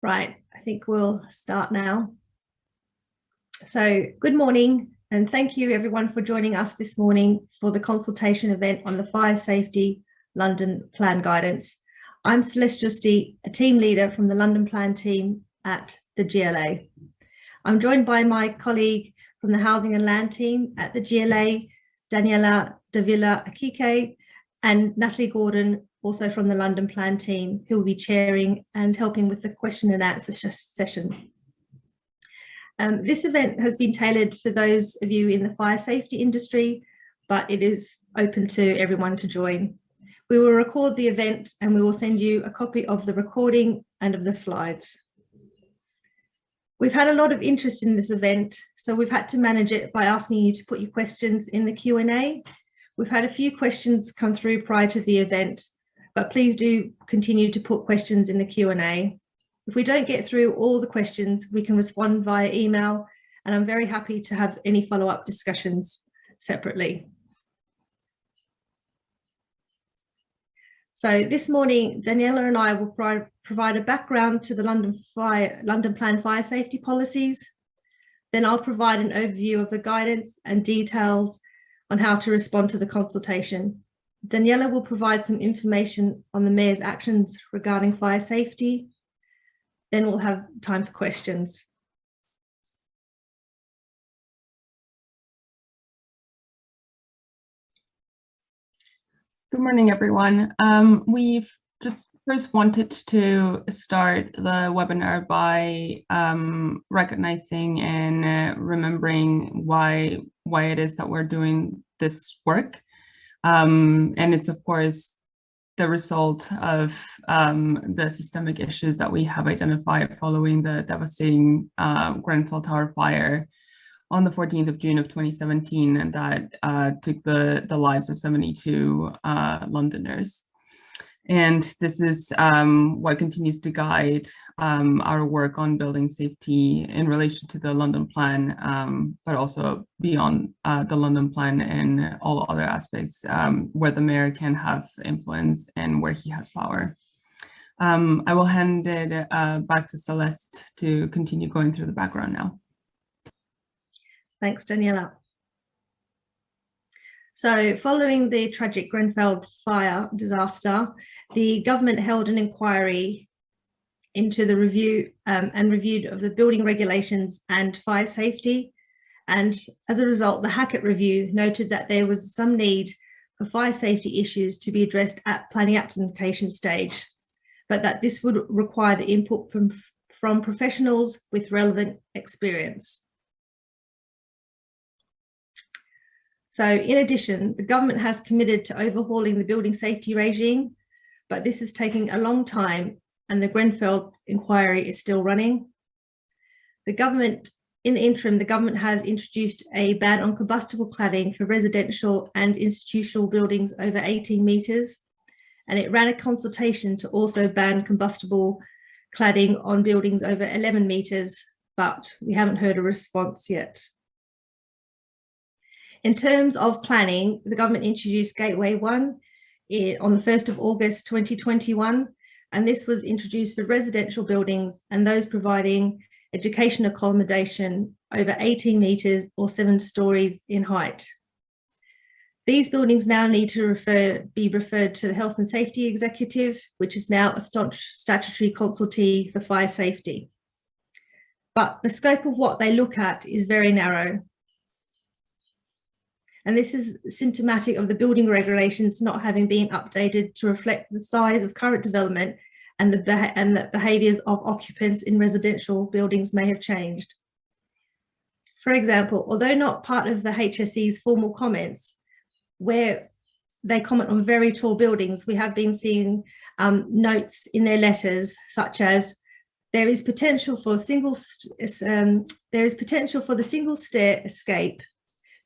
Right, I think we'll start now. So good morning and thank you everyone for joining us this morning for the consultation event on the Fire Safety London Plan Guidance. I'm Celeste Justi, a team leader from the London Plan team at the GLA. I'm joined by my colleague from the Housing and Land team at the GLA, Daniela Davila Akike, and Natalie Gordon, also from the London Plan team, who will be chairing and helping with the question and answer session. This event has been tailored for those of you in the fire safety industry, but it is open to everyone to join. We will record the event and we will send you a copy of the recording and of the slides. We've had a lot of interest in this event, so we've had to manage it by asking you to put your questions in the Q&A. We've had a few questions come through prior to the event, but please do continue to put questions in the Q&A. If we don't get through all the questions, we can respond via email, and I'm very happy to have any follow-up discussions separately. So this morning, Daniela and I will provide a background to the London Plan fire safety policies. Then I'll provide an overview of the guidance and details on how to respond to the consultation. Daniela will provide some information on the Mayor's actions regarding fire safety. Then we'll have time for questions. Good morning, everyone. We've just first wanted to start the webinar by recognizing and remembering why it is that we're doing this work. And it's, of course, the result of the systemic issues that we have identified following the devastating Grenfell Tower fire on the 14th of June of 2017, and that took the lives of 72 Londoners. And this is what continues to guide our work on building safety in relation to the London Plan, but also beyond the London Plan and all other aspects where the Mayor can have influence and where he has power. I will hand it back to Celeste to continue going through the background now. Thanks, Daniela. So following the tragic Grenfell fire disaster, the government held an inquiry into the review of the building regulations and fire safety. And as a result, the Hackett review noted that there was some need for fire safety issues to be addressed at planning application stage, but that this would require the input from professionals with relevant experience. So in addition, the government has committed to overhauling the building safety regime, but this is taking a long time and the Grenfell inquiry is still running. In the interim, the government has introduced a ban on combustible cladding for residential and institutional buildings over 18 metres, and it ran a consultation to also ban combustible cladding on buildings over 11 metres, but we haven't heard a response yet. In terms of planning, the government introduced Gateway 1 on the 1st of August 2021, and this was introduced for residential buildings and those providing education accommodation over 18 metres or 7 stories in height. These buildings now need to be referred to the Health and Safety Executive, which is now a statutory consultee for fire safety. But the scope of what they look at is very narrow. And this is symptomatic of the building regulations not having been updated to reflect the size of current development and the behaviours of occupants in residential buildings may have changed. For example, although not part of the HSE's formal comments, where they comment on very tall buildings, we have been seeing notes in their letters such as there is potential for the single stair escape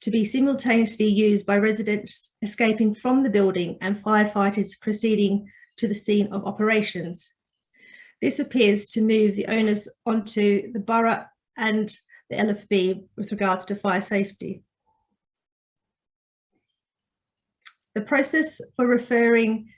to be simultaneously used by residents escaping from the building and firefighters proceeding to the scene of operations. This appears to move the onus onto the borough and the LFB with regards to fire safety. The process for referring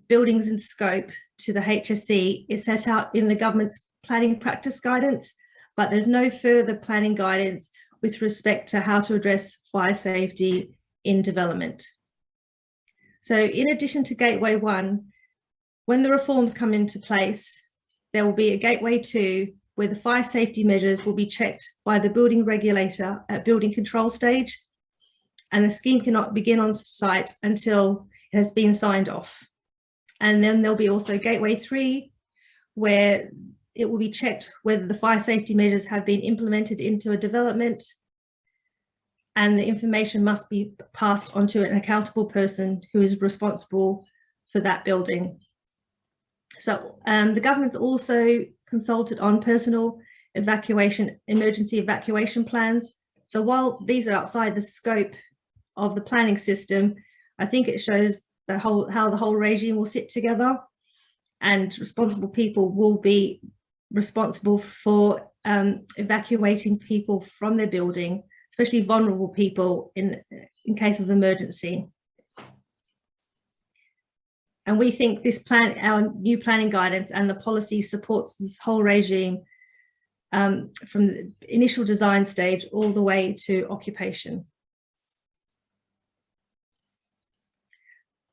buildings in scope to the HSE is set out in the government's planning practice guidance, but there's no further planning guidance with respect to how to address fire safety in development. So in addition to Gateway 1, when the reforms come into place, there will be a Gateway 2 where the fire safety measures will be checked by the building regulator at building control stage, and the scheme cannot begin on site until it has been signed off. And then there'll be also Gateway 3, where it will be checked whether the fire safety measures have been implemented into a development, and the information must be passed on to an accountable person who is responsible for that building. So the government's also consulted on personal emergency evacuation plans. So while these are outside the scope of the planning system, I think it shows how the whole regime will sit together, and responsible people will be responsible for evacuating people from their building, especially vulnerable people in case of emergency. And we think this plan, our new planning guidance and the policy supports this whole regime from the initial design stage all the way to occupation.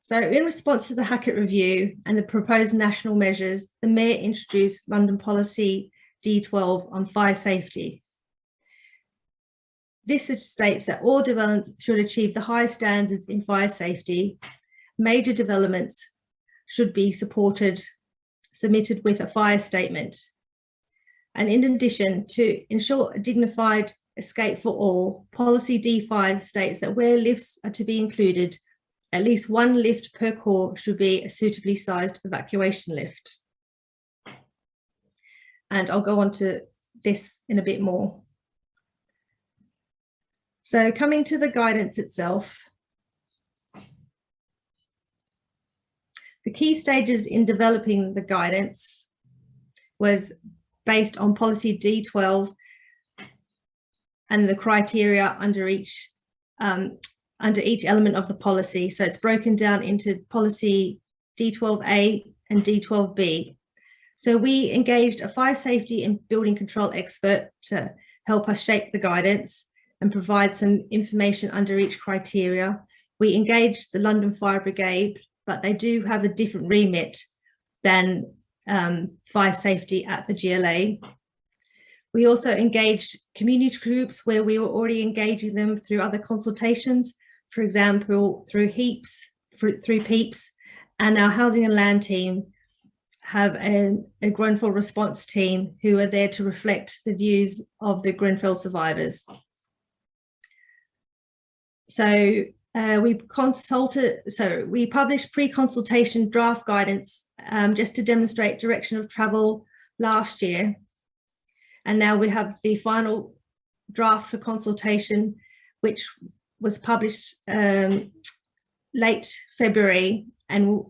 So in response to the Hackett Review and the proposed national measures, the Mayor introduced London Policy D12 on fire safety. This states that all developments should achieve the highest standards in fire safety. Major developments should be submitted with a fire statement. And in addition, to ensure a dignified escape for all, Policy D5 states that where lifts are to be included, at least one lift per core should be a suitably sized evacuation lift. And I'll go on to this in a bit more. So coming to the guidance itself, the key stages in developing the guidance was based on Policy D12 and the criteria under each element of the policy. So it's broken down into Policy D12A and D12B. So we engaged a fire safety and building control expert to help us shape the guidance and provide some information under each criteria. We engaged the London Fire Brigade, but they do have a different remit than fire safety at the GLA. We also engaged community groups where we were already engaging them through other consultations, for example, through PEEPS, and our housing and land team have a Grenfell response team who are there to reflect the views of the Grenfell survivors. So we published pre-consultation draft guidance just to demonstrate direction of travel last year. And now we have the final draft for consultation, which was published late February and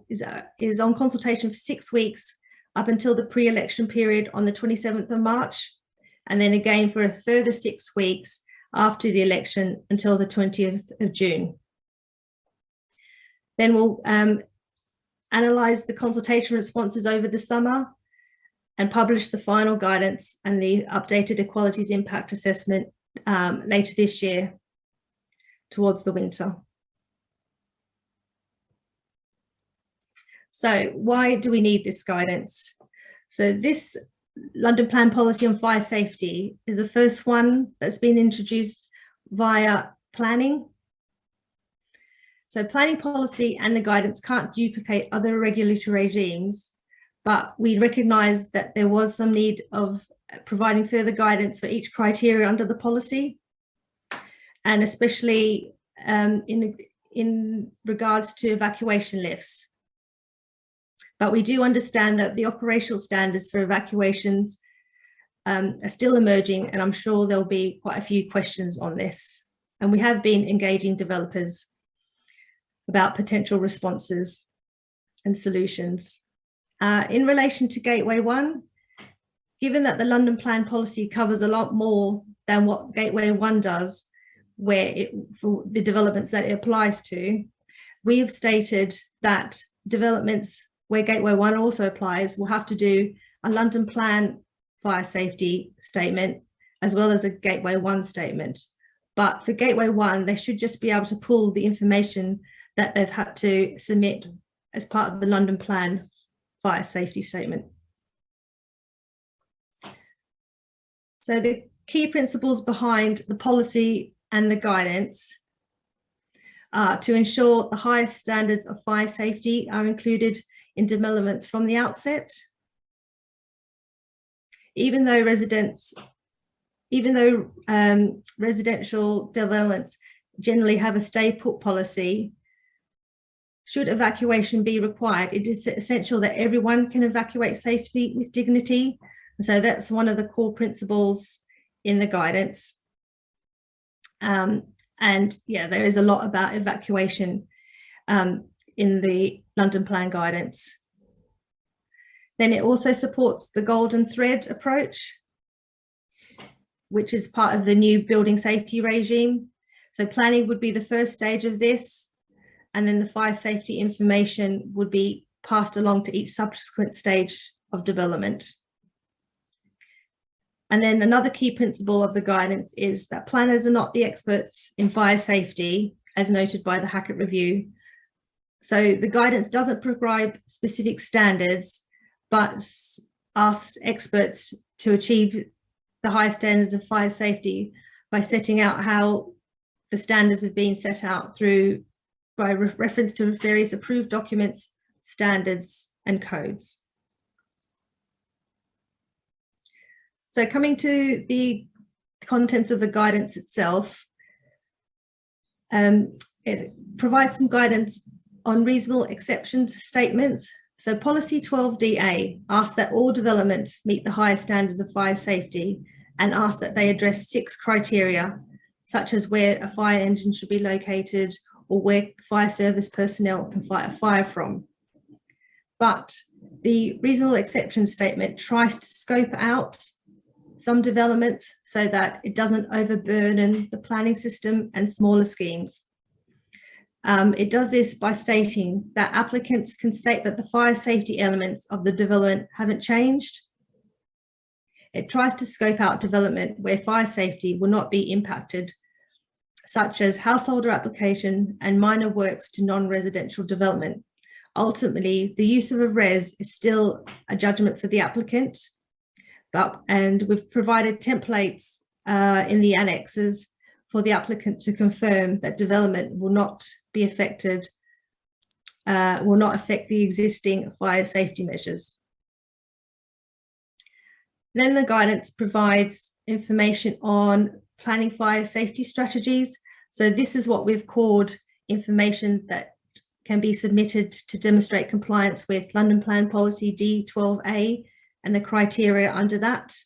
is on consultation for 6 weeks up until the pre-election period on the 27th of March, and then again for a further 6 weeks after the election until the 20th of June. Then we'll analyse the consultation responses over the summer and publish the final guidance and the updated equalities impact assessment later this year towards the winter. So why do we need this guidance? So this London Plan Policy on Fire Safety is the first one that's been introduced via planning. So planning policy and the guidance can't duplicate other regulatory regimes, but we recognise that there was some need of providing further guidance for each criteria under the policy, and especially in regards to evacuation lifts. But we do understand that the operational standards for evacuations are still emerging, and I'm sure there'll be quite a few questions on this. And we have been engaging developers about potential responses and solutions. In relation to Gateway 1, given that the London Plan policy covers a lot more than what Gateway 1 does, for the developments that it applies to, we have stated that developments where Gateway 1 also applies, will have to do a London Plan fire safety statement as well as a Gateway 1 statement. But for Gateway 1, they should just be able to pull the information that they've had to submit as part of the London Plan fire safety statement. So the key principles behind the policy and the guidance are to ensure the highest standards of fire safety are included in developments from the outset. Even though residential developments generally have a stay put policy, should evacuation be required, it is essential that everyone can evacuate safely with dignity. And so that's one of the core principles in the guidance. And yeah, there is a lot about evacuation in the London Plan guidance. Then it also supports the golden thread approach, which is part of the new building safety regime. So planning would be the first stage of this, and then the fire safety information would be passed along to each subsequent stage of development. And then another key principle of the guidance is that planners are not the experts in fire safety, as noted by the Hackett Review. So the guidance doesn't prescribe specific standards, but asks experts to achieve the high standards of fire safety by setting out how the standards have been set out through by reference to various approved documents, standards, and codes. So coming to the contents of the guidance itself, it provides some guidance on reasonable exceptions statements. So policy 12DA asks that all developments meet the highest standards of fire safety and asks that they address 6 criteria, such as where a fire engine should be located or where fire service personnel can fight a fire from. But the reasonable exception statement tries to scope out some developments so that it doesn't overburden the planning system and smaller schemes. It does this by stating that applicants can state that the fire safety elements of the development haven't changed. It tries to scope out development where fire safety will not be impacted, such as householder application and minor works to non-residential development. Ultimately, the use of a res is still a judgment for the applicant, and we've provided templates in the annexes for the applicant to confirm that development will not be affected, will not affect the existing fire safety measures. Then the guidance provides information on planning fire safety strategies. So this is what we've called information that can be submitted to demonstrate compliance with London Plan Policy D12A and the criteria under that.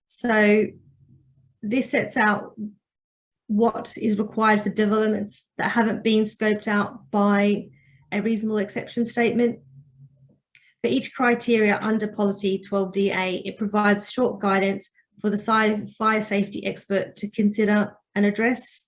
So this sets out what is required for developments that haven't been scoped out by a reasonable exception statement. For each criteria under policy 12DA, it provides short guidance for the fire safety expert to consider and address.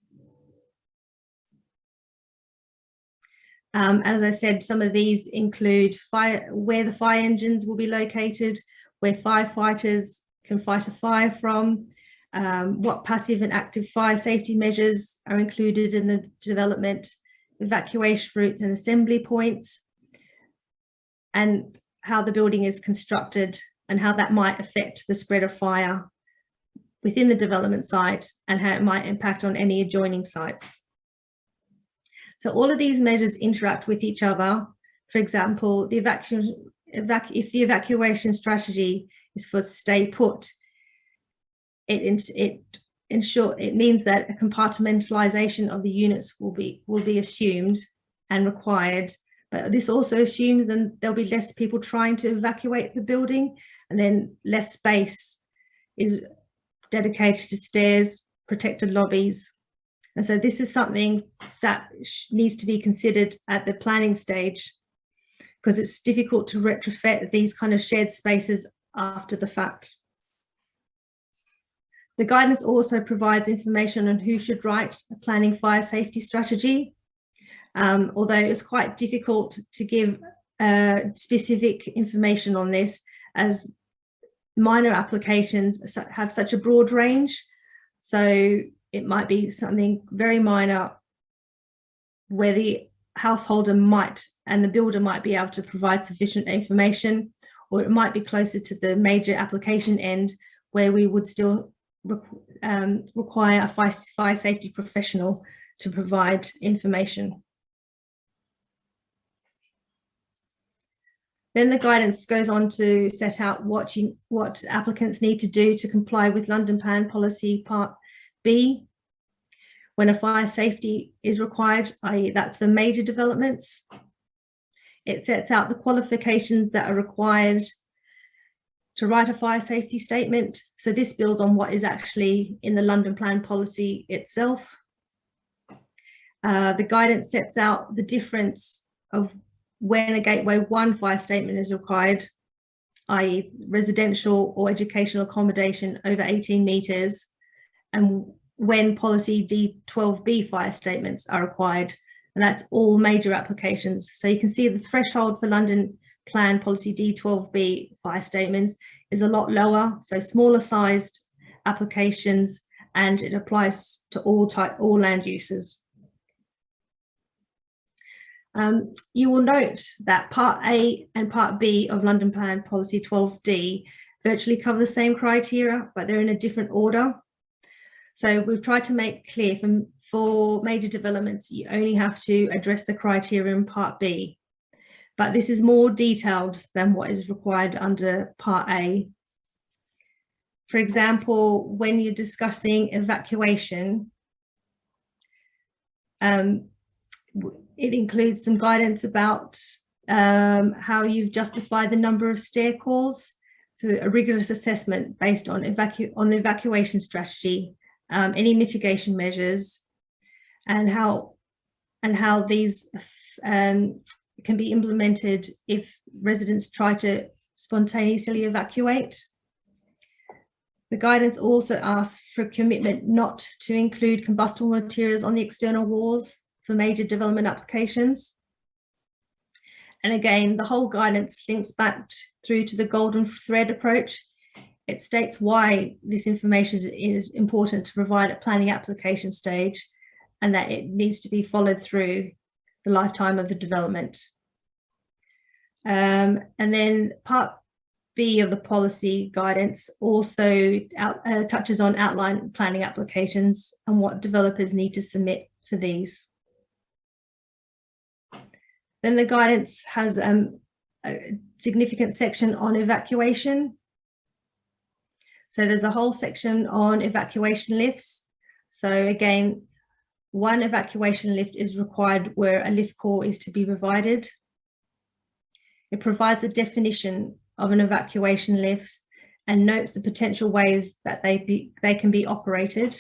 As I said, some of these include where the fire engines will be located, where firefighters can fight a fire from, what passive and active fire safety measures are included in the development, evacuation routes and assembly points, and how the building is constructed and how that might affect the spread of fire within the development site and how it might impact on any adjoining sites. So all of these measures interact with each other. For example, if the evacuation strategy is for stay put, it means that a compartmentalization of the units will be assumed and required. But this also assumes that there'll be less people trying to evacuate the building, and then less space is dedicated to stairs, protected lobbies. And so this is something that needs to be considered at the planning stage, because it's difficult to retrofit these kind of shared spaces after the fact. The guidance also provides information on who should write a planning fire safety strategy. although it's quite difficult to give specific information on this, as minor applications have such a broad range. So it might be something very minor where the householder might and the builder might be able to provide sufficient information, or it might be closer to the major application end where we would still require a fire safety professional to provide information. Then the guidance goes on to set out what applicants need to do to comply with London Plan Policy Part B when a fire safety is required, i.e. that's for major developments. It sets out the qualifications that are required to write a fire safety statement. So this builds on what is actually in the London Plan Policy itself. The guidance sets out the difference of when a Gateway 1 fire statement is required, i.e. residential or educational accommodation over 18 metres, and when policy D12B fire statements are required, and that's all major applications. So you can see the threshold for London Plan Policy D12B fire statements is a lot lower, so smaller sized applications, and it applies to all land uses. You will note that Part A and Part B of London Plan Policy 12D virtually cover the same criteria, but they're in a different order. So we've tried to make clear for major developments, you only have to address the criteria in Part B, but this is more detailed than what is required under Part A. For example, when you're discussing evacuation, it includes some guidance about how you've justified the number of stair calls for a rigorous assessment based on the evacuation strategy, any mitigation measures, and how these can be implemented if residents try to spontaneously evacuate. The guidance also asks for a commitment not to include combustible materials on the external walls for major development applications. And again, the whole guidance links back through to the golden thread approach. It states why this information is important to provide at planning application stage, and that it needs to be followed through the lifetime of the development. And then Part B of the policy guidance also touches on outline planning applications and what developers need to submit for these. Then the guidance has a significant section on evacuation. So there's a whole section on evacuation lifts. So again, one evacuation lift is required where a lift core is to be provided. It provides a definition of an evacuation lift and notes the potential ways that they can be operated.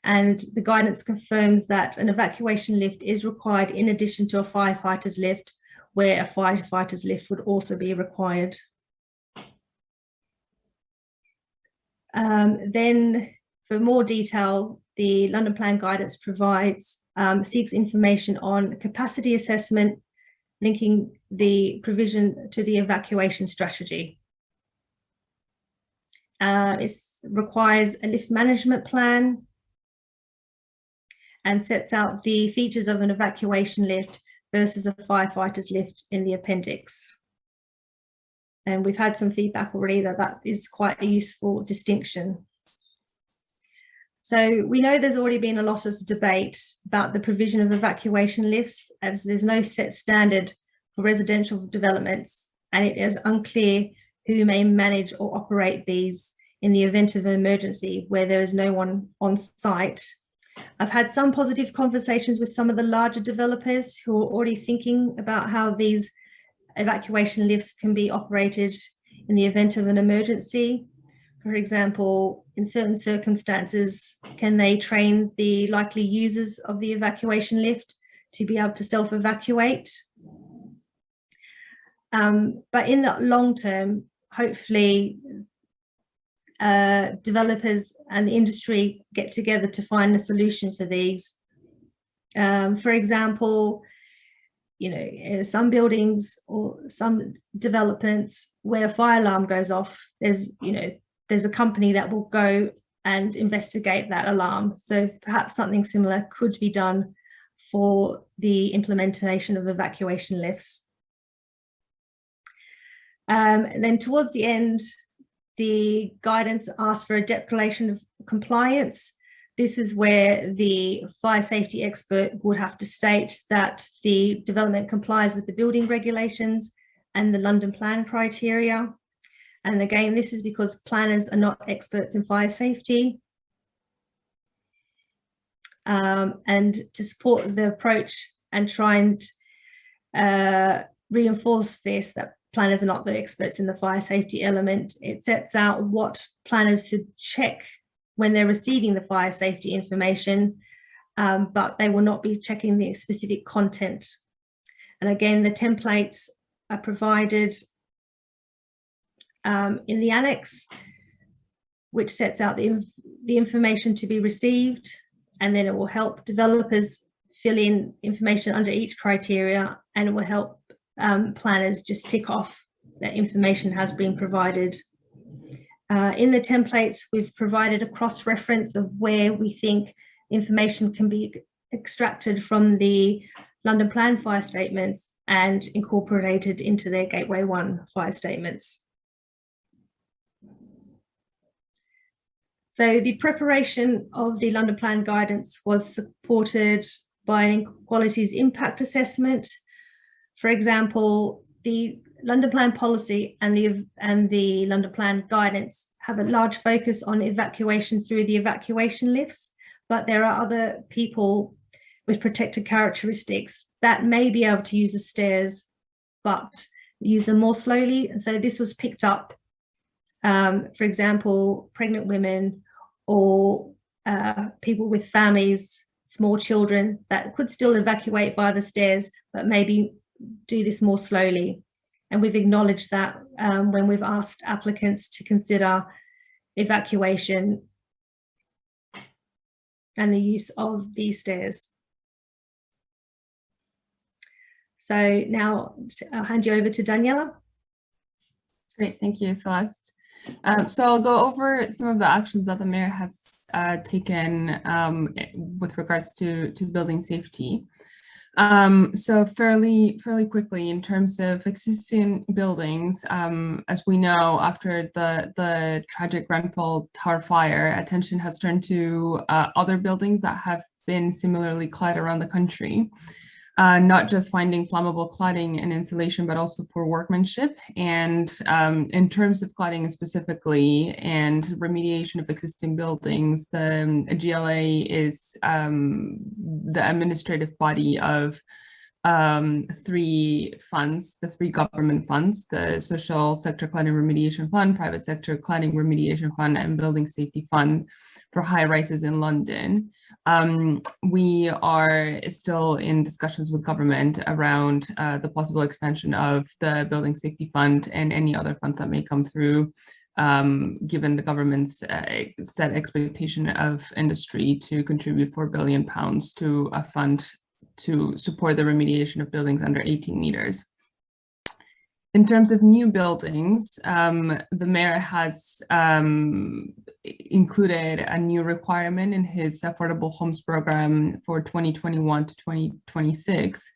And the guidance confirms that an evacuation lift is required in addition to a firefighter's lift, where a firefighter's lift would also be required. Then for more detail, the London Plan guidance seeks information on capacity assessment, linking the provision to the evacuation strategy. It requires a lift management plan and sets out the features of an evacuation lift versus a firefighter's lift in the appendix. And we've had some feedback already that is quite a useful distinction. So we know there's already been a lot of debate about the provision of evacuation lifts, as there's no set standard for residential developments, and it is unclear who may manage or operate these in the event of an emergency where there is no one on site. I've had some positive conversations with some of the larger developers who are already thinking about how these evacuation lifts can be operated in the event of an emergency. For example, in certain circumstances, can they train the likely users of the evacuation lift to be able to self-evacuate? But in the long term, hopefully, developers and the industry get together to find a solution for these. For example, some buildings or some developments where a fire alarm goes off, there's a company that will go and investigate that alarm. So perhaps something similar could be done for the implementation of evacuation lifts. And then towards the end, the guidance asks for a declaration of compliance. This is where the fire safety expert would have to state that the development complies with the building regulations and the London Plan criteria. And again, this is because planners are not experts in fire safety. And to support the approach and try and reinforce this, that planners are not the experts in the fire safety element, it sets out what planners should check when they're receiving the fire safety information, but they will not be checking the specific content. And again, the templates are provided in the annex, which sets out the information to be received, and then it will help developers fill in information under each criteria, and it will help planners just tick off that information has been provided. In the templates, we've provided a cross-reference of where we think information can be extracted from the London Plan fire statements and incorporated into their Gateway 1 fire statements. So the preparation of the London Plan guidance was supported by an inequalities impact assessment. For example, the London Plan policy and the London Plan guidance have a large focus on evacuation through the evacuation lifts, but there are other people with protected characteristics that may be able to use the stairs, but use them more slowly. And so this was picked up, for example, pregnant women or people with families, small children that could still evacuate via the stairs, but maybe do this more slowly. And we've acknowledged that when we've asked applicants to consider evacuation and the use of these stairs. So now I'll hand you over to Daniela. Great, thank you, Celeste. So I'll go over some of the actions that the mayor has taken with regards to building safety. So fairly quickly, in terms of existing buildings, as we know, after the tragic Grenfell Tower fire, attention has turned to other buildings that have been similarly clad around the country. Not just finding flammable cladding and insulation, but also poor workmanship. And in terms of cladding specifically and remediation of existing buildings, the GLA is the administrative body of three funds, the three government funds: the Social Sector Cladding Remediation Fund, Private Sector Cladding Remediation Fund, and Building Safety Fund for high rises in London. We are still in discussions with government around the possible expansion of the Building Safety Fund and any other funds that may come through, given the government's set expectation of industry to contribute £4 billion to a fund to support the remediation of buildings under 18 meters. In terms of new buildings, the mayor has included a new requirement in his affordable homes program for 2021 to 2026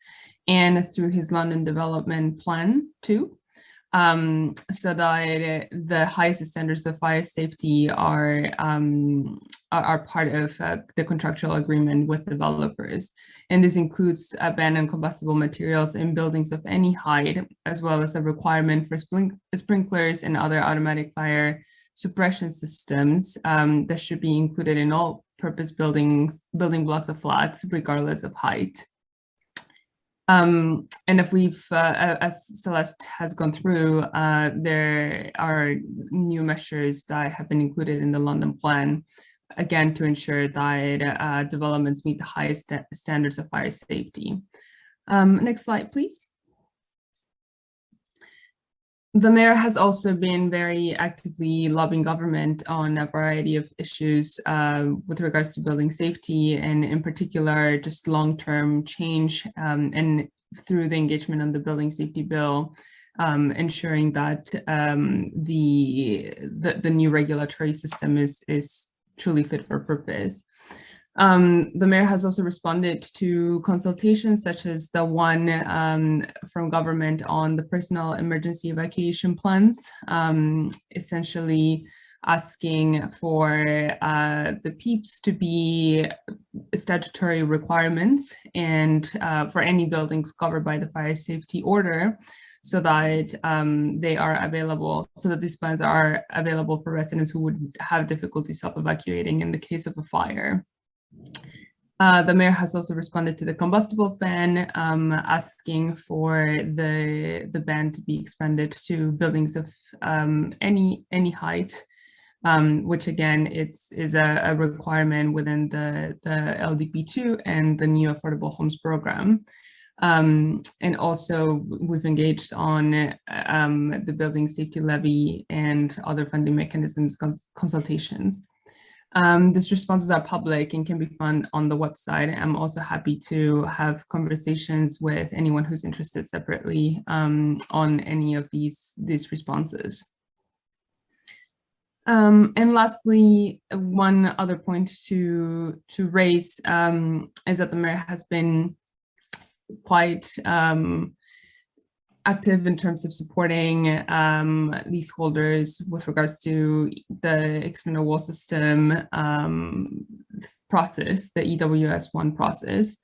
and through his London development plan too, so that the highest standards of fire safety are part of the contractual agreement with developers. And this includes abandoned combustible materials in buildings of any height, as well as a requirement for sprinklers and other automatic fire suppression systems that should be included in all purpose building blocks of flats, regardless of height. And if we've, as Celeste has gone through, there are new measures that have been included in the London plan, again, to ensure that developments meet the highest standards of fire safety. Next slide, please. The mayor has also been very actively lobbying government on a variety of issues with regards to building safety, and in particular, just long-term change, and through the engagement on the building safety bill, ensuring that the new regulatory system is truly fit for purpose. The mayor has also responded to consultations such as the one from government on the personal emergency evacuation plans, essentially asking for the PEEPs to be statutory requirements and for any buildings covered by the fire safety order, so that they are available, so that these plans are available for residents who would have difficulty self-evacuating in the case of a fire. The mayor has also responded to the combustibles ban, asking for the ban to be expanded to buildings of any height, which again is a requirement within the LDP2 and the new affordable homes program. And also we've engaged on the building safety levy and other funding mechanisms consultations. These responses are public and can be found on the website. I'm also happy to have conversations with anyone who's interested separately on any of these responses. And lastly, one other point to raise is that the mayor has been quite active in terms of supporting leaseholders with regards to the external wall system process, the EWS1 process.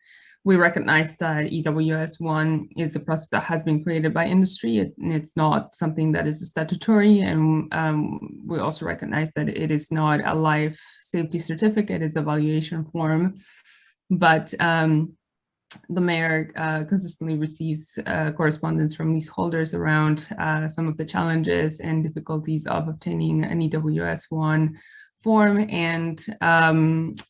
We recognize that EWS1 is a process that has been created by industry, and it's not something that is statutory. And we also recognize that it is not a life safety certificate, it's a valuation form. But the mayor consistently receives correspondence from leaseholders around some of the challenges and difficulties of obtaining an EWS1 form. And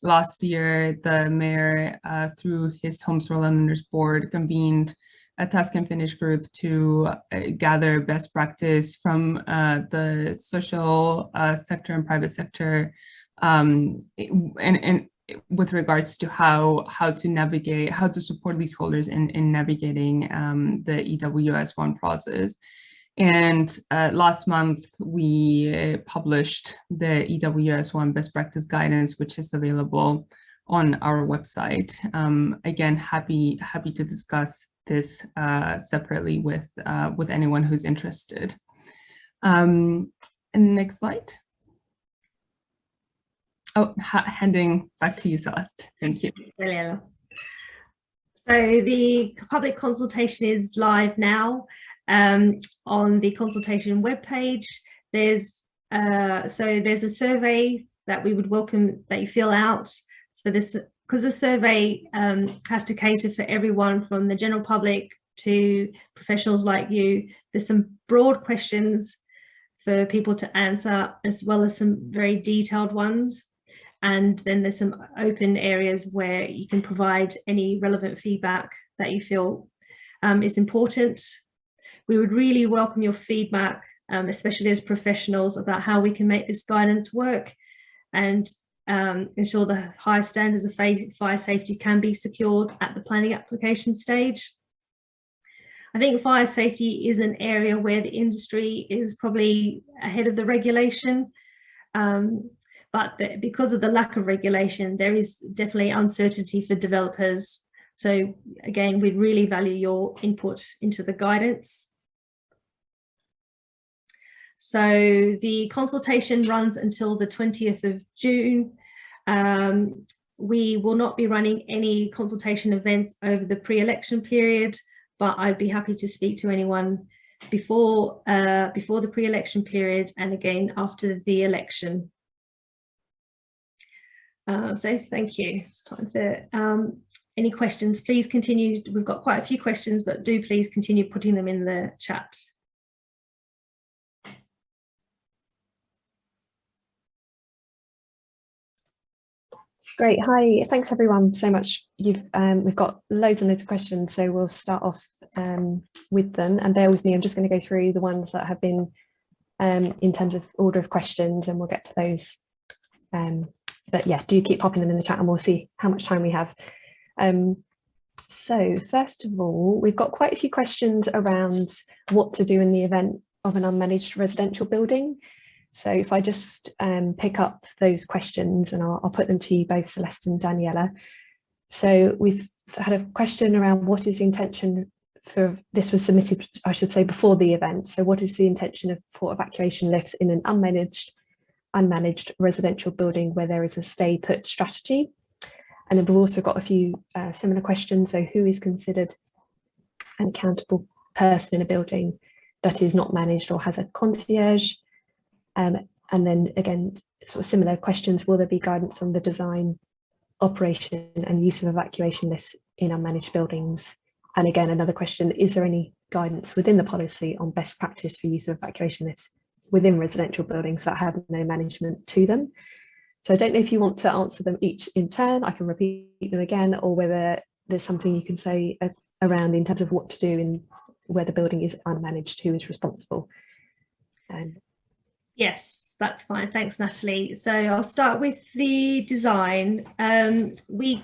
last year, the mayor, through his Homes for Londoners board, convened a task and finish group to gather best practice from the social sector and private sector, and with regards to how to navigate, how to support leaseholders in navigating the EWS1 process. And last month, we published the EWS1 best practice guidance, which is available on our website. Again, happy to discuss this separately with anyone who's interested. And next slide. Oh, handing back to you, Celeste. Thank you. So the public consultation is live now on the consultation webpage. There's a survey that we would welcome that you fill out. So this, because the survey has to cater for everyone from the general public to professionals like you, there's some broad questions for people to answer, as well as some very detailed ones. And then there's some open areas where you can provide any relevant feedback that you feel is important. We would really welcome your feedback, especially as professionals, about how we can make this guidance work and ensure the high standards of fire safety can be secured at the planning application stage. I think fire safety is an area where the industry is probably ahead of the regulation. But because of the lack of regulation, there is definitely uncertainty for developers. So again, we'd really value your input into the guidance. So the consultation runs until the 20th of June. We will not be running any consultation events over the pre-election period, but I'd be happy to speak to anyone before the pre-election period and again after the election. So thank you. It's time for any questions. Please continue. We've got quite a few questions, but do please continue putting them in the chat. Great. Hi. Thanks everyone so much. We've got loads and loads of questions, so we'll start off with them. And bear with me, I'm just going to go through the ones that have been in terms of order of questions, and we'll get to those. But yeah, do keep popping them in the chat and we'll see how much time we have. So first of all, we've got quite a few questions around what to do in the event of an unmanaged residential building. So if I just pick up those questions, and I'll put them to you both, Celeste and Daniela. So we've had a question around what is the intention for, this was submitted, I should say, before the event. So what is the intention for evacuation lifts in an unmanaged residential building where there is a stay put strategy? And then we've also got a few similar questions. So who is considered an accountable person in a building that is not managed or has a concierge? And then again, sort of similar questions, will there be guidance on the design, operation and use of evacuation lifts in unmanaged buildings? And again, another question, is there any guidance within the policy on best practice for use of evacuation lifts within residential buildings that have no management to them? So I don't know if you want to answer them each in turn, I can repeat them again, or whether there's something you can say around in terms of what to do in where the building is unmanaged, who is responsible. Yes, that's fine. Thanks, Natalie. So I'll start with the design. We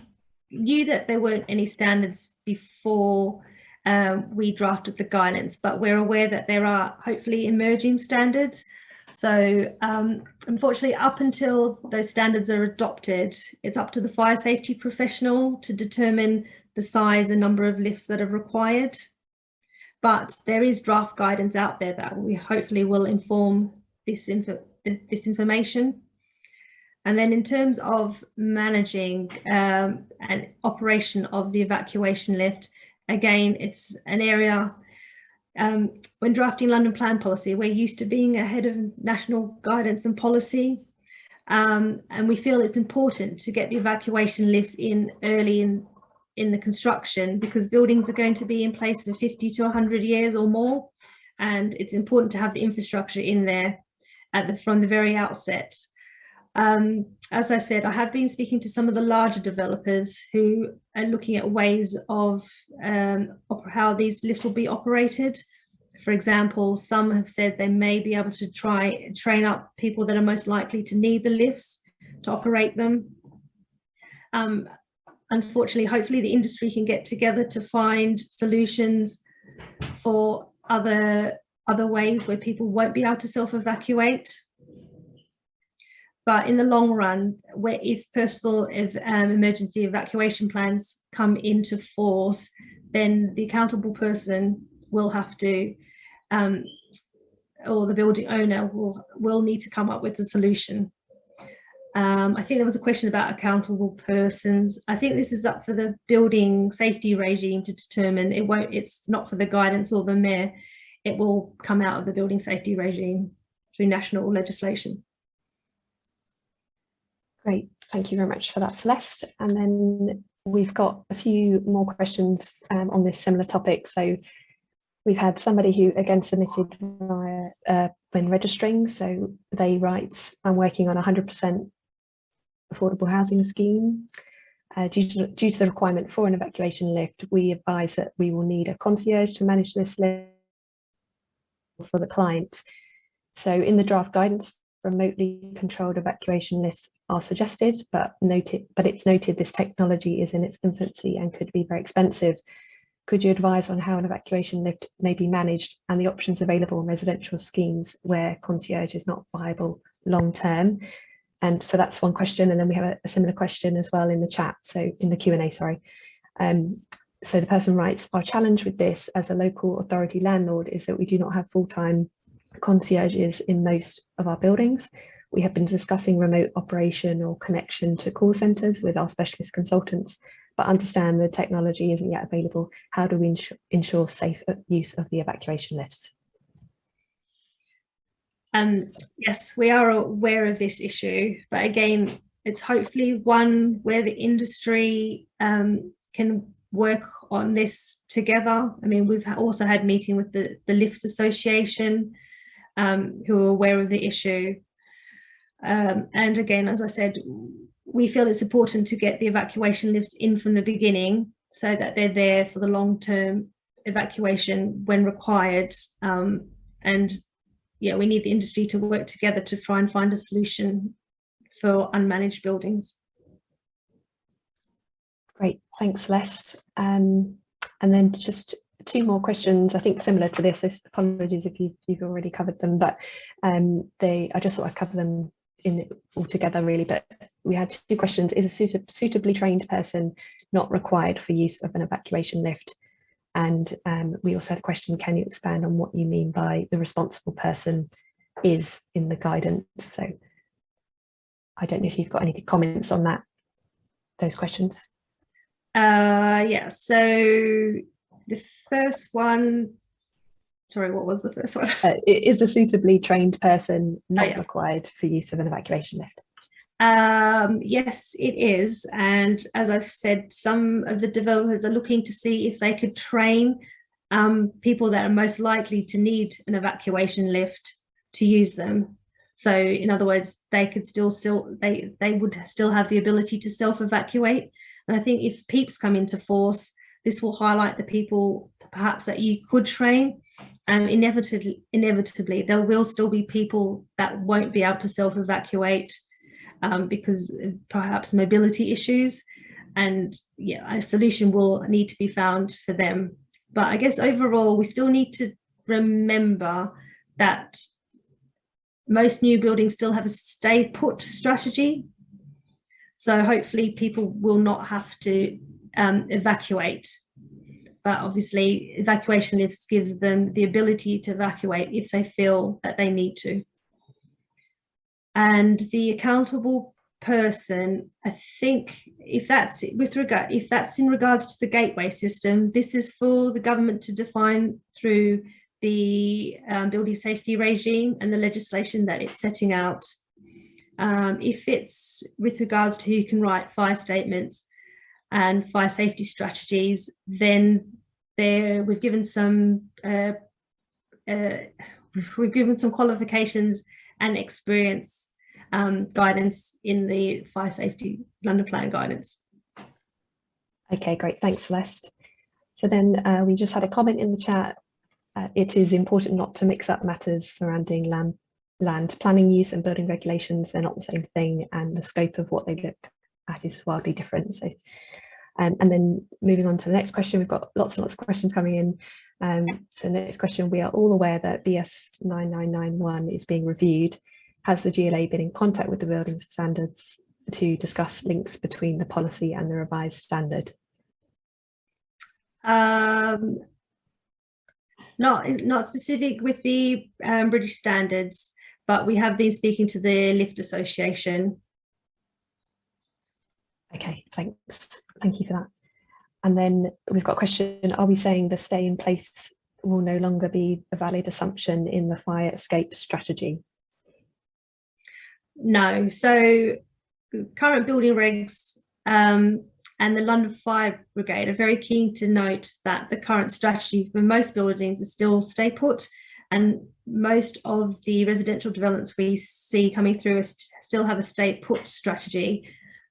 knew that there weren't any standards before we drafted the guidance, but we're aware that there are hopefully emerging standards. So unfortunately, up until those standards are adopted, it's up to the fire safety professional to determine the size and number of lifts that are required. But there is draft guidance out there that we hopefully will inform this information. And then in terms of managing and operation of the evacuation lift, again, it's an area, when drafting London Plan Policy, we're used to being ahead of national guidance and policy. And we feel it's important to get the evacuation lifts in early in the construction, because buildings are going to be in place for 50 to 100 years or more. And it's important to have the infrastructure in there from the very outset. As I said, I have been speaking to some of the larger developers who are looking at ways of how these lifts will be operated. For example, some have said they may be able to train up people that are most likely to need the lifts to operate them. Unfortunately, hopefully the industry can get together to find solutions for other ways where people won't be able to self-evacuate. But in the long run, if personal emergency evacuation plans come into force, then the accountable person will have to, or the building owner will need to come up with a solution. I think there was a question about accountable persons. I think this is up for the building safety regime to determine. It's not for the guidance or the mayor. It will come out of the building safety regime through national legislation. Great, thank you very much for that, Celeste. And then we've got a few more questions on this similar topic. So we've had somebody who again submitted via when registering. So they write, I'm working on 100% affordable housing scheme. Due to the requirement for an evacuation lift, we advise that we will need a concierge to manage this lift for the client. So in the draft guidance, remotely controlled evacuation lifts are suggested, but it's noted this technology is in its infancy and could be very expensive. Could you advise on how an evacuation lift may be managed and the options available in residential schemes where concierge is not viable long term? And so that's one question. And then we have a similar question as well in the chat, so in the Q&A, sorry. So the person writes, our challenge with this as a local authority landlord is that we do not have full-time concierges in most of our buildings. We have been discussing remote operation or connection to call centres with our specialist consultants, but understand the technology isn't yet available. How do we ensure safe use of the evacuation lifts? Yes, we are aware of this issue, but again, it's hopefully one where the industry can work on this together. I mean, we've also had meeting with the Lifts Association, who are aware of the issue. And again, as I said, we feel it's important to get the evacuation lifts in from the beginning so that they're there for the long-term evacuation when required. And yeah, we need the industry to work together to try and find a solution for unmanaged buildings. Great, thanks, Celeste. And then just 2 more questions, I think similar to this. So apologies if you've already covered them, but I just thought I'd cover them all together really. But we had 2 questions. Is a suitably trained person not required for use of an evacuation lift? And we also had a question, can you expand on what you mean by the responsible person is in the guidance? So I don't know if you've got any comments on those questions. Yeah, so the first one, sorry, what was the first one? Is a suitably trained person not required for use of an evacuation lift? Yes, it is. And as I've said, some of the developers are looking to see if they could train people that are most likely to need an evacuation lift to use them. So in other words, they could they would still have the ability to self-evacuate. And I think if PEEPs come into force, this will highlight the people perhaps that you could train. And inevitably, there will still be people that won't be able to self-evacuate because of perhaps mobility issues. And yeah, a solution will need to be found for them. But I guess overall, we still need to remember that most new buildings still have a stay put strategy. So hopefully people will not have to evacuate. But obviously evacuation lifts gives them the ability to evacuate if they feel that they need to. And the accountable person, I think if that's in regards to the gateway system, this is for the government to define through the building safety regime and the legislation that it's setting out. If it's with regards to who can write fire statements and fire safety strategies, then we've given some qualifications and experience guidance in the fire safety London Plan guidance. Okay, great, thanks, Celeste. So then we just had a comment in the chat. It is important not to mix up matters surrounding land planning use and building regulations. They're not the same thing, and the scope of what they look at is wildly different. So, and then moving on to the next question, we've got lots and lots of questions coming in. So next question, we are all aware that BS 9991 is being reviewed. Has the GLA been in contact with the building standards to discuss links between the policy and the revised standard? Not specific with the British standards, but we have been speaking to the Lift Association. Okay, thanks. Thank you for that. And then we've got a question, are we saying the stay in place will no longer be a valid assumption in the fire escape strategy? No, so current building regs and the London Fire Brigade are very keen to note that the current strategy for most buildings is still stay put, and most of the residential developments we see coming through still have a stay put strategy.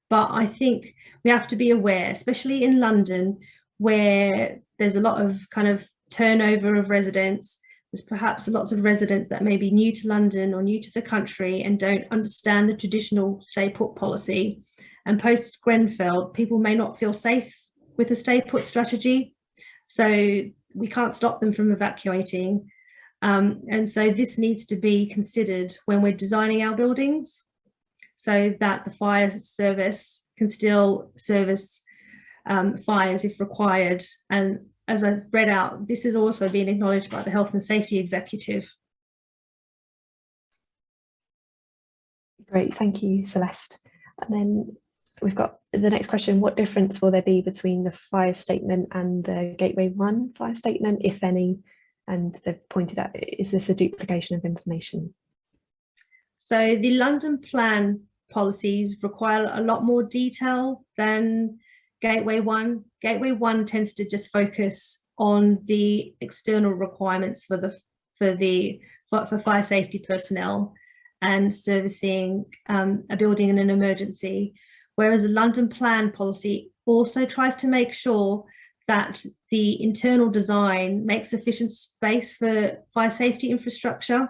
But I think we have to be aware, especially in London, where there's a lot of kind of turnover of residents. There's perhaps lots of residents that may be new to London or new to the country and don't understand the traditional stay put policy. And post Grenfell, people may not feel safe with a stay put strategy. So we can't stop them from evacuating. And so this needs to be considered when we're designing our buildings, so that the fire service can still service fires if required. And as I've read out, this is also being acknowledged by the Health and Safety Executive. Great, thank you, Celeste. And then we've got the next question, what difference will there be between the fire statement and the Gateway 1 fire statement, if any? And they've pointed out, is this a duplication of information? So the London Plan policies require a lot more detail than Gateway 1. Gateway 1 tends to just focus on the external requirements for fire safety personnel and servicing a building in an emergency, whereas the London plan policy also tries to make sure that the internal design makes sufficient space for fire safety infrastructure.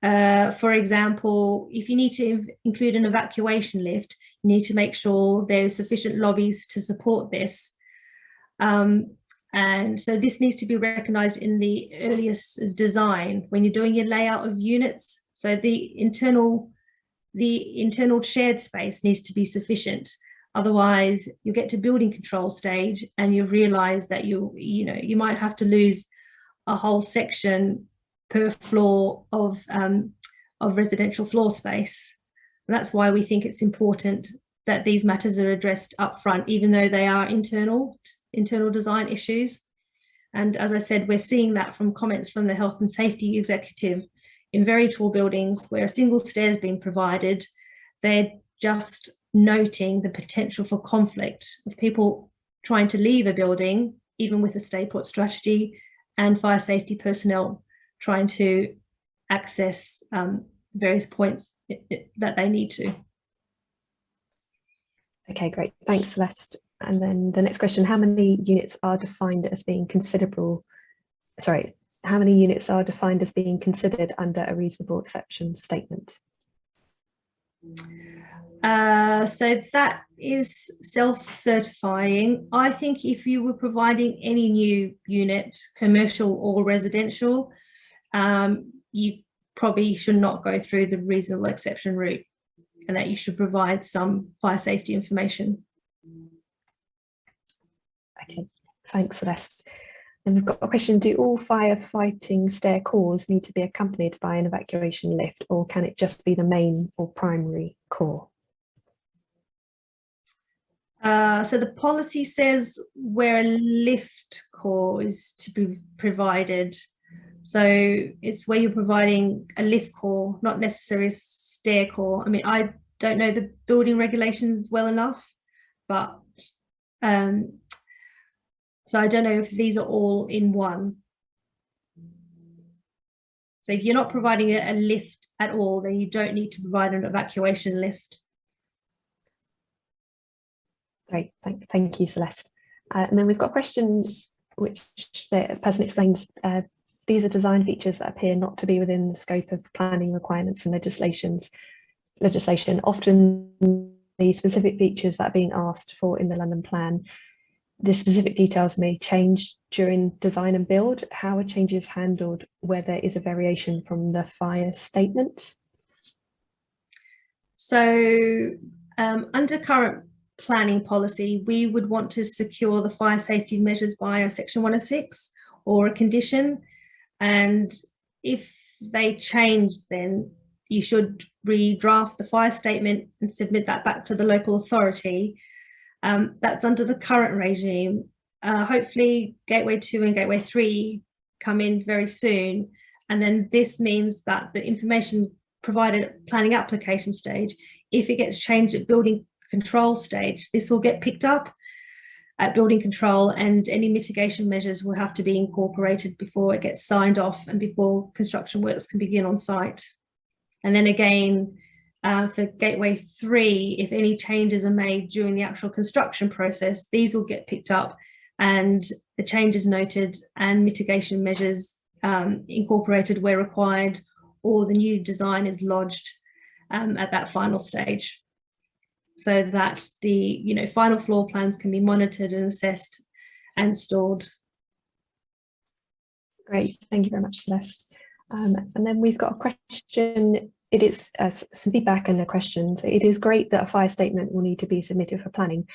For example, if you need to include an evacuation lift, you need to make sure there's sufficient lobbies to support this. And so this needs to be recognised in the earliest design when you're doing your layout of units. So the internal shared space needs to be sufficient. Otherwise, you get to building control stage and you realise that you might have to lose a whole section per floor of residential floor space. And that's why we think it's important that these matters are addressed up front, even though they are internal design issues. And as I said, we're seeing that from comments from the health and safety executive in very tall buildings where a single stair is being provided. They're just noting the potential for conflict of people trying to leave a building, even with a stay put strategy, and fire safety personnel trying to access various points that they need to. Okay, great. Thanks, Celeste. And then the next question, how many units are defined as being how many units are defined as being considered under a reasonable exception statement? So that is self-certifying. I think if you were providing any new unit, commercial or residential, you probably should not go through the reasonable exception route, and that you should provide some fire safety information. Okay, thanks, Celeste. And we've got a question, do all firefighting stair cores need to be accompanied by an evacuation lift, or can it just be the main or primary core? So the policy says where a lift core is to be provided. So it's where you're providing a lift core, not necessarily a stair core. I mean, I don't know the building regulations well enough, but so I don't know if these are all in one. So if you're not providing a lift at all, then you don't need to provide an evacuation lift. Great, thank you, Celeste. And then we've got a question which the person explains, these are design features that appear not to be within the scope of planning requirements and legislation. Often the specific features that are being asked for in the London plan, the specific details may change during design and build. How are changes handled where there is a variation from the fire statement? So under current planning policy, we would want to secure the fire safety measures by a section 106 or a condition. And if they change, then you should redraft the fire statement and submit that back to the local authority. That's under the current regime. Hopefully Gateway 2 and Gateway 3 come in very soon. And then this means that the information provided at planning application stage, if it gets changed at building control stage, this will get picked up at building control, and any mitigation measures will have to be incorporated before it gets signed off and before construction works can begin on site. And then again, for Gateway 3, if any changes are made during the actual construction process, these will get picked up and the changes noted and mitigation measures incorporated where required, or the new design is lodged at that final stage, so that the final floor plans can be monitored and assessed and stored. Great, thank you very much, Celeste. And then we've got a question. It is some feedback and a question. So it is great that a fire statement will need to be submitted for planning,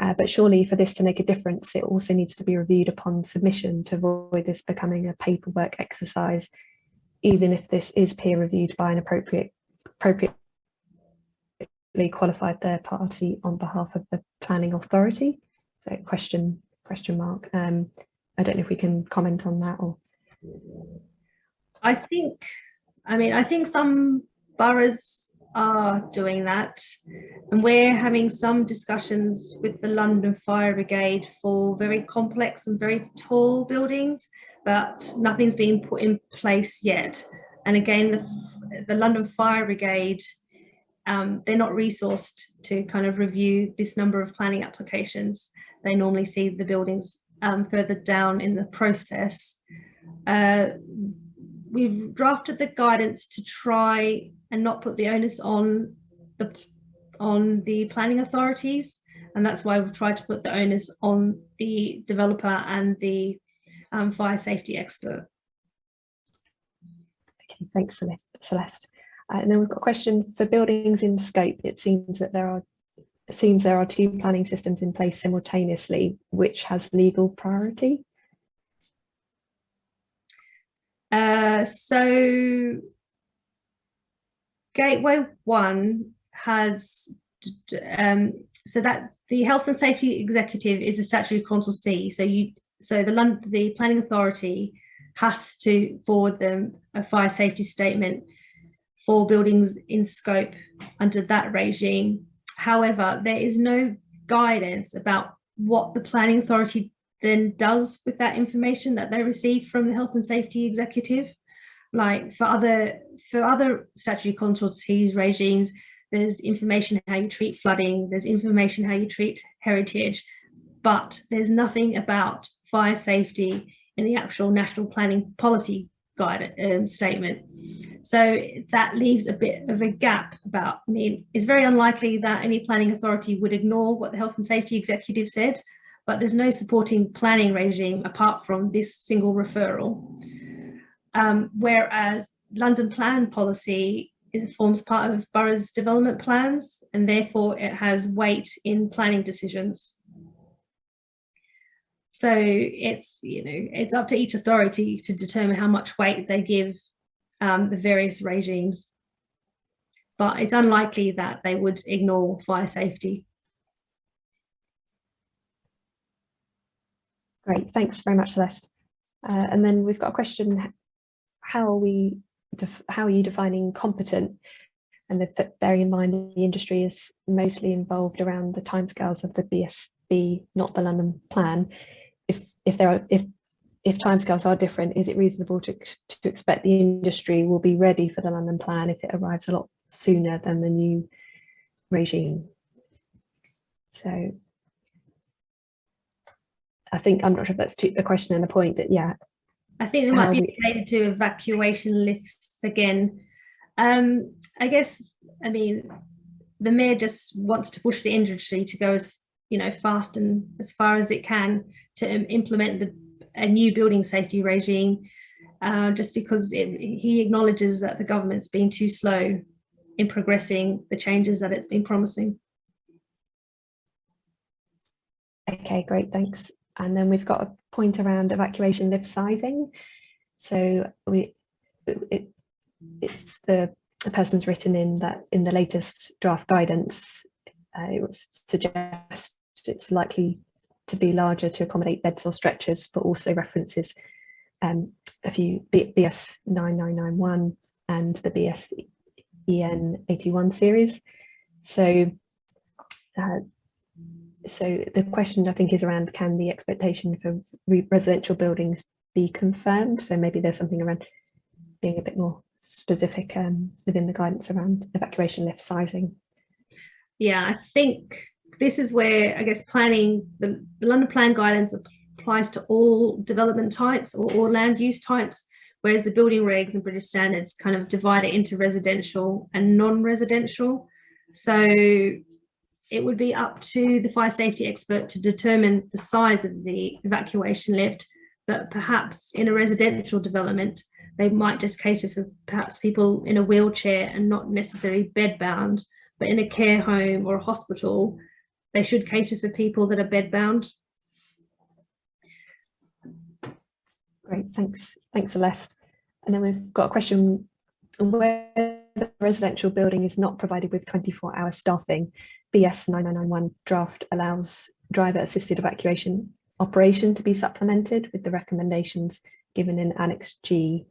but surely for this to make a difference, it also needs to be reviewed upon submission to avoid this becoming a paperwork exercise, even if this is peer reviewed by an appropriately qualified third party on behalf of the planning authority. So question mark. I don't know if we can comment on that, or I think some boroughs are doing that, and we're having some discussions with the London Fire Brigade for very complex and very tall buildings, but nothing's been put in place yet. And again, the London Fire Brigade they're not resourced to kind of review this number of planning applications. They normally see the buildings further down in the process. We've drafted the guidance to try and not put the onus on the planning authorities, and that's why we've tried to put the onus on the developer and the fire safety expert. Okay, thanks, Celeste. And then we've got a question for buildings in scope. It seems that there are two planning systems in place simultaneously. Which has legal priority? So Gateway 1 has, so that's the Health and Safety Executive is a statutory Council C. So the planning authority has to forward them a fire safety statement for buildings in scope under that regime. However, there is no guidance about what the planning authority then does with that information that they receive from the Health and Safety Executive. Like for other statutory Council C regimes, there's information how you treat flooding, there's information how you treat heritage, but there's nothing about fire safety in the actual national planning policy guidance statement. So that leaves a bit of a gap about, I mean, it's very unlikely that any planning authority would ignore what the Health and Safety Executive said, but there's no supporting planning regime apart from this single referral. Whereas London plan policy forms part of boroughs' development plans, and therefore it has weight in planning decisions. So it's up to each authority to determine how much weight they give the various regimes, but it's unlikely that they would ignore fire safety. Great, thanks very much, Celeste. And then we've got a question: how are you defining competent? And bearing in mind the industry is mostly involved around the timescales of the BSB, not the London plan. If timescales are different, is it reasonable to expect the industry will be ready for the London plan if it arrives a lot sooner than the new regime? So I think, I'm not sure if that's a question and a point, but yeah. I think it might be related to evacuation lifts again. I guess, I mean, the Mayor just wants to push the industry to go as fast and as far as it can to implement a new building safety regime, just because he acknowledges that the government's been too slow in progressing the changes that it's been promising. Okay, great, thanks. And then we've got a point around evacuation lift sizing. So it's the person's written in that in the latest draft guidance, it suggests it's likely to be larger to accommodate beds or stretchers, but also references a few BS 9991 and the BS-EN 81 series. So the question, I think, is around, can the expectation for residential buildings be confirmed? So maybe there's something around being a bit more specific within the guidance around evacuation lift sizing. Yeah, I think this is where, I guess, planning, the London plan guidance applies to all development types or all land use types, whereas the building regs and British standards kind of divide it into residential and non-residential. So it would be up to the fire safety expert to determine the size of the evacuation lift, but perhaps in a residential development, they might just cater for perhaps people in a wheelchair and not necessarily bedbound, but in a care home or a hospital, they should cater for people that are bedbound. Great, thanks, Celeste. And then we've got a question: where the residential building is not provided with 24-hour staffing, BS 9991 draft allows driver assisted evacuation operation to be supplemented with the recommendations given in Annex G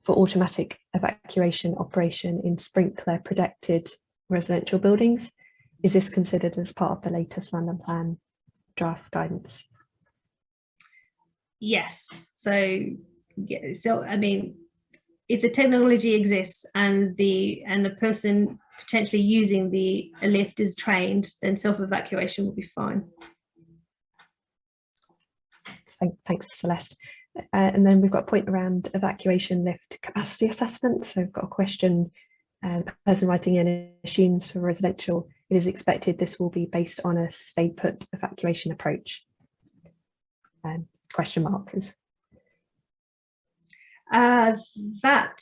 for automatic evacuation operation in sprinkler protected residential buildings. Is this considered as part of the latest London plan draft guidance? Yes. So I mean, if the technology exists and the person potentially using a lift is trained, then self-evacuation will be fine. Thanks, Celeste. And then we've got a point around evacuation lift capacity assessment. So we've got a question. The person writing in assumes for residential, it is expected this will be based on a stay put evacuation approach. Question mark is. That,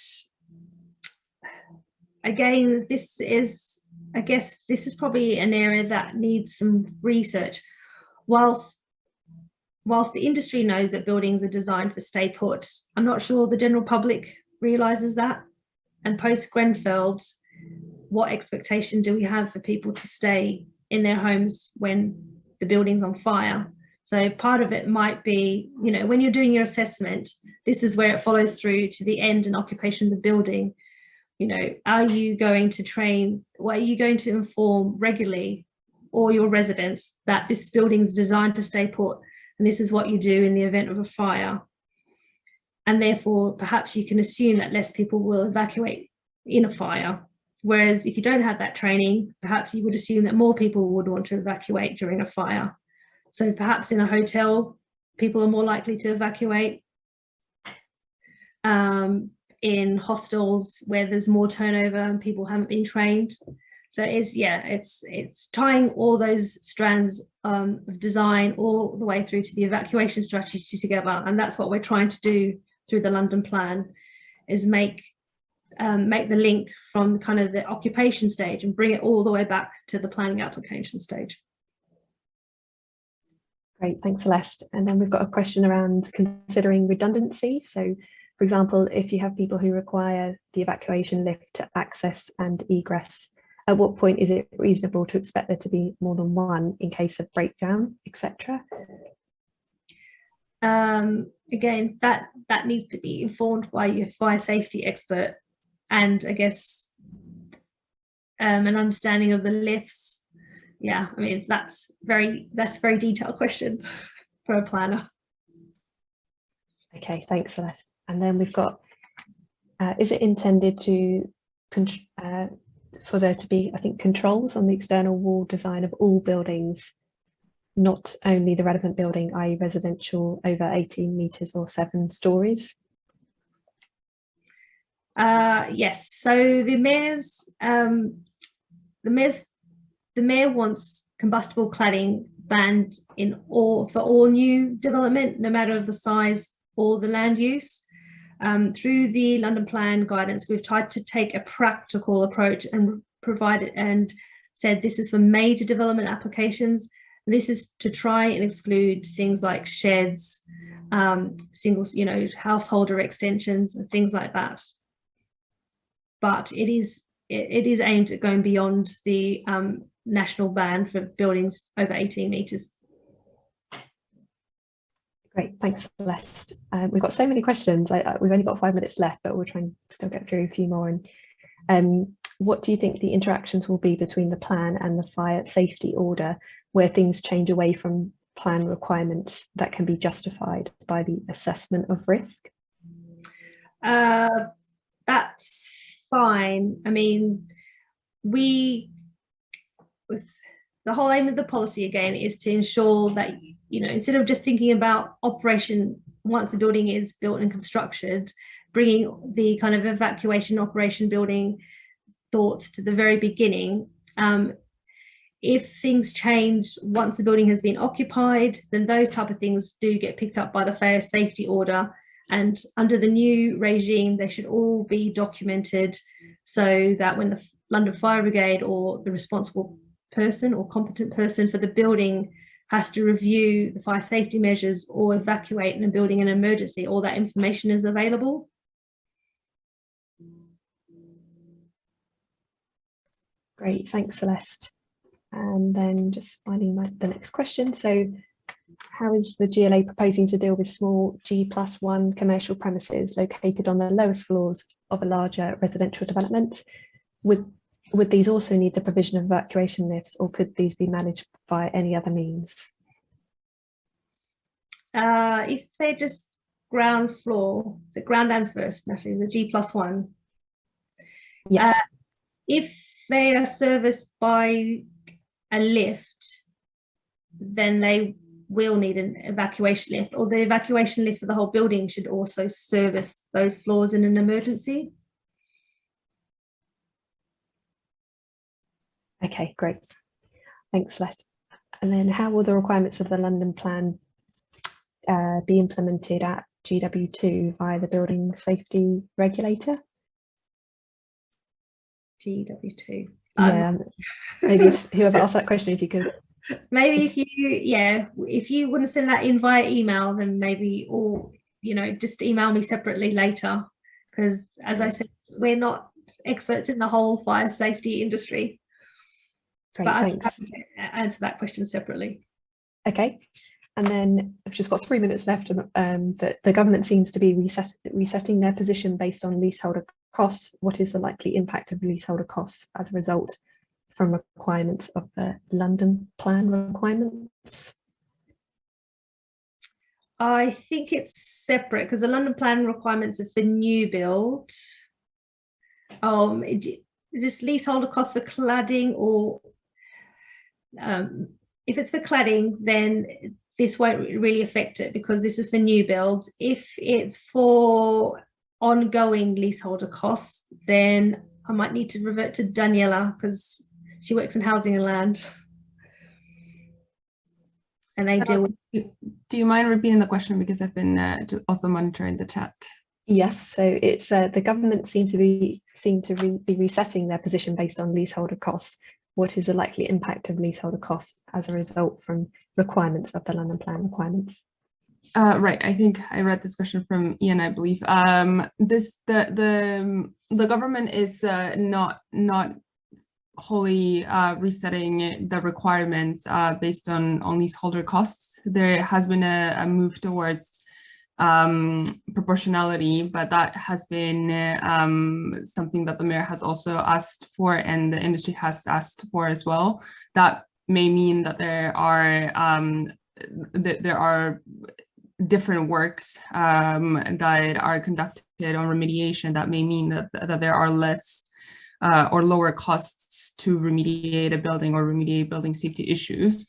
again, I guess this is probably an area that needs some research. Whilst the industry knows that buildings are designed for stay put, I'm not sure the general public realizes that. And post Grenfell, what expectation do we have for people to stay in their homes when the building's on fire? So part of it might be, you know, when you're doing your assessment, this is where it follows through to the end and occupation of the building. You know, are you going to train, what are you going to inform regularly all your residents that this building is designed to stay put, and this is what you do in the event of a fire? And therefore, perhaps you can assume that less people will evacuate in a fire. Whereas if you don't have that training, perhaps you would assume that more people would want to evacuate during a fire. So perhaps in a hotel, people are more likely to evacuate. In hostels where there's more turnover and people haven't been trained. So it's tying all those strands of design all the way through to the evacuation strategy together. And that's what we're trying to do through the London plan, is make the link from kind of the occupation stage and bring it all the way back to the planning application stage. Great, thanks, Celeste. And then we've got a question around considering redundancy. So, for example, if you have people who require the evacuation lift to access and egress, at what point is it reasonable to expect there to be more than one in case of breakdown, etc.? Again, that needs to be informed by your fire safety expert, and I guess an understanding of the lifts. Yeah, I mean, that's a very detailed question for a planner. Okay, thanks, Celeste. And then we've got, is it intended to for there to be, I think, controls on the external wall design of all buildings, not only the relevant building, i.e. residential over 18 metres or 7 stories? Yes, so the mayor wants combustible cladding banned for all new development, no matter the size or the land use. Through the London Plan guidance, we've tried to take a practical approach and provided and said this is for major development applications. This is to try and exclude things like sheds, singles, you know, householder extensions and things like that. But it is aimed at going beyond the national ban for buildings over 18 metres. Great, thanks, Celeste. We've got so many questions. We've only got 5 minutes left, but we'll try and still get through a few more. And what do you think the interactions will be between the plan and the fire safety order, where things change away from plan requirements that can be justified by the assessment of risk? That's fine. I mean, with the whole aim of the policy again is to ensure that, you know, instead of just thinking about operation once a building is built and constructed, bringing the kind of evacuation operation building thoughts to the very beginning. If things change once the building has been occupied, then those type of things do get picked up by the fire safety order. And under the new regime, they should all be documented so that when the London Fire Brigade or the responsible person or competent person for the building has to review the fire safety measures or evacuate in a building in an emergency, all that information is available. Great, thanks, Celeste. And then just finding the next question. So how is the GLA proposing to deal with small G+1 commercial premises located on the lowest floors of a larger residential development? Would these also need the provision of evacuation lifts, or could these be managed by any other means? If they're just ground floor, the ground and first, actually, the G+1. Yeah. If they are serviced by a lift, then they will need an evacuation lift, or the evacuation lift for the whole building should also service those floors in an emergency. Okay, great. Thanks, Celeste. And then how will the requirements of the London plan be implemented at GW2 via the building safety regulator? GW2. Yeah, maybe if whoever asked that question, if you could. Maybe if you want to send that in via email, then maybe, or just email me separately later, because as I said, we're not experts in the whole fire safety industry. Great, but thanks. I'll answer that question separately. Okay, and then I've just got 3 minutes left. But the government seems to be resetting their position based on leaseholder costs. What is the likely impact of leaseholder costs as a result from requirements of the London plan requirements? I think it's separate, because the London plan requirements are for new build. Is this leaseholder cost for cladding, or if it's for cladding, then this won't really affect it because this is for new builds. If it's for ongoing leaseholder costs, then I might need to revert to Daniela, because she works in housing and land, and they deal with. Do you mind repeating the question, because I've been also monitoring the chat? Yes, so it's the government seem to be resetting their position based on leaseholder costs. What is the likely impact of leaseholder costs as a result from requirements of the London plan requirements? Right, I think I read this question from Ian, I believe. The government is not wholly resetting the requirements based on leaseholder costs. There has been a move towards proportionality, but that has been something that the mayor has also asked for, and the industry has asked for as well. That may mean that there are different works that are conducted on remediation. That may mean that there are less or lower costs to remediate a building or remediate building safety issues,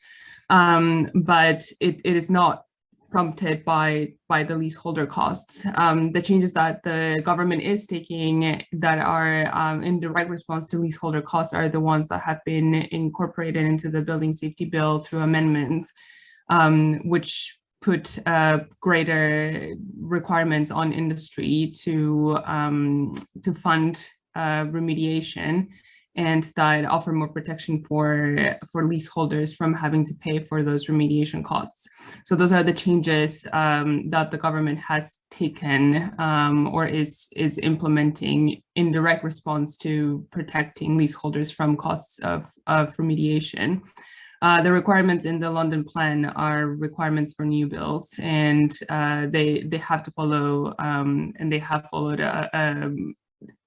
but it is not prompted by the leaseholder costs. The changes that the government is taking that are in direct response to leaseholder costs are the ones that have been incorporated into the building safety bill through amendments, which put greater requirements on industry to fund remediation, and that offer more protection for leaseholders from having to pay for those remediation costs. So those are the changes that the government has taken or is implementing in direct response to protecting leaseholders from costs of remediation. The requirements in the London plan are requirements for new builds, and they have to follow, and they have followed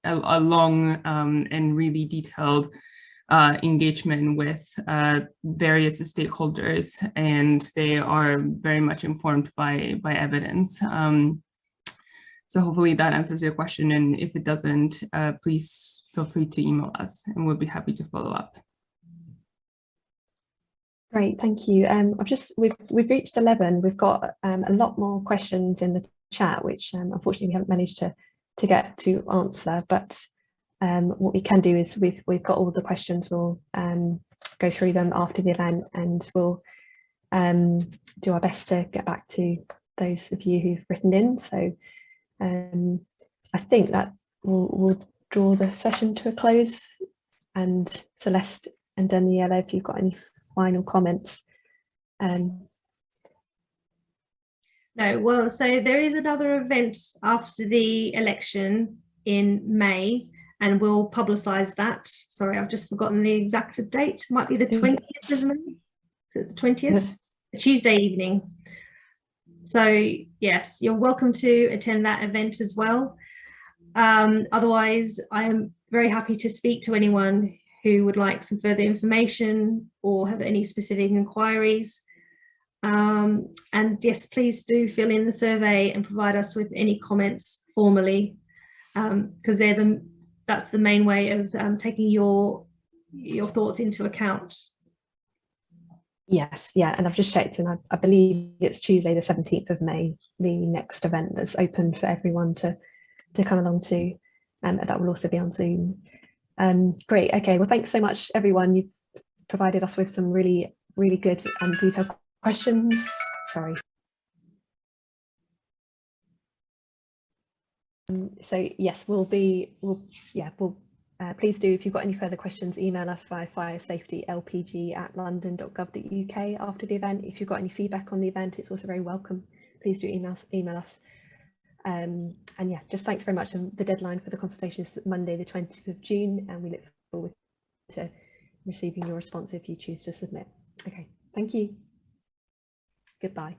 a long and really detailed engagement with various stakeholders, and they are very much informed by evidence. So hopefully that answers your question, and if it doesn't, please feel free to email us and we'll be happy to follow up. Great, thank you. We've reached 11. We've got a lot more questions in the chat, which unfortunately we haven't managed to get to answer. But what we can do is we've got all the questions. We'll go through them after the event, and we'll do our best to get back to those of you who've written in. So I think that we'll draw the session to a close. And Celeste and Daniela, if you've got any final comments. No, well, so there is another event after the election in May, and we'll publicise that. Sorry, I've just forgotten the exact date. Might be the 20th of May. Is it the 20th? Tuesday evening. So yes, you're welcome to attend that event as well. Otherwise, I am very happy to speak to anyone who would like some further information or have any specific inquiries. And yes, please do fill in the survey and provide us with any comments formally, because that's the main way of taking your your thoughts into account. Yes, yeah, and I've just checked, and I believe it's Tuesday the 17th of May, the next event that's open for everyone to come along to, and that will also be on Zoom. Great, okay, well, thanks so much, everyone. You've provided us with some really good and detailed questions. Sorry. So yes, please do, if you've got any further questions, email us via firesafetylpg@london.gov.uk after the event. If you've got any feedback on the event, it's also very welcome. Please do email us. And yeah, just thanks very much. And the deadline for the consultation is Monday, the 20th of June, and we look forward to receiving your response if you choose to submit. Okay, thank you. Goodbye.